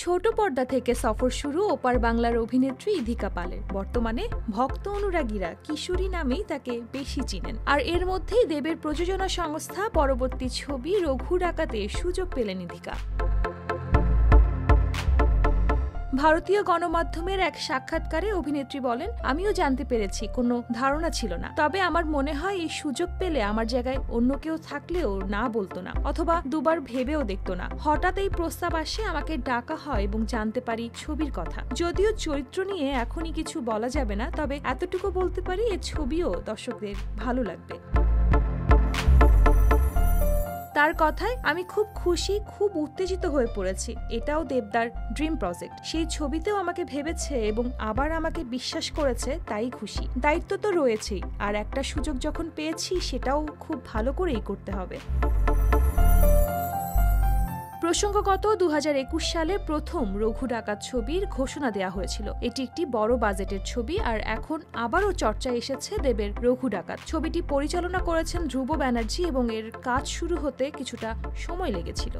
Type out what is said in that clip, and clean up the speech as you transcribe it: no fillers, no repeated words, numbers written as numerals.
ছোট পর্দা থেকে সফর শুরু ওপার বাংলার অভিনেত্রী ইধিকা পালের। বর্তমানে ভক্ত অনুরাগীরা কিশোরী নামেই তাকে বেশি চিনেন। আর এর মধ্যেই দেবের প্রযোজনা সংস্থা পরবর্তী ছবি রঘু ডাকাতে সুযোগ পেলেন ইধিকা। ভারতীয় গণমাধ্যমের এক সাক্ষাৎকারে অভিনেত্রী বলেন, আমিও জানতে পেরেছি, কোনো ধারণা ছিল না। তবে আমার মনে হয় এই সুযোগ পেলে আমার জায়গায় অন্য কেউ থাকলেও না বলতো না, অথবা দুবার ভেবেও দেখতো না। হঠাৎ এই প্রস্তাব আসে, আমাকে ডাকা হয় এবং জানতে পারি ছবির কথা। যদিও চরিত্র নিয়ে এখনই কিছু বলা যাবে না, তবে এতটুকু বলতে পারি এই ছবিও দর্শকদের ভালো লাগবে। তার কথায়, আমি খুব খুশি, খুব উত্তেজিত হয়ে পড়েছি। এটাও দেবদার ড্রিম প্রজেক্ট। সেই ছবিতেও আমাকে ভেবেছে এবং আবার আমাকে বিশ্বাস করেছে, তাই খুশি। দায়িত্ব তো রয়েছেই, আর একটা সুযোগ যখন পেয়েছি সেটাও খুব ভালো করেই করতে হবে। প্রসঙ্গগত 2021 সালে প্রথম রঘু ডাকাত ছবির ঘোষণা দেওয়া হয়েছিল। এটি একটি বড় বাজেটের ছবি, আর এখন আবারও চর্চায় এসেছে দেবের রঘু ডাকাত। ছবিটি পরিচালনা করেছেন ধ্রুব ব্যানার্জি এবং এর কাজ শুরু হতে কিছুটা সময় লেগেছিল।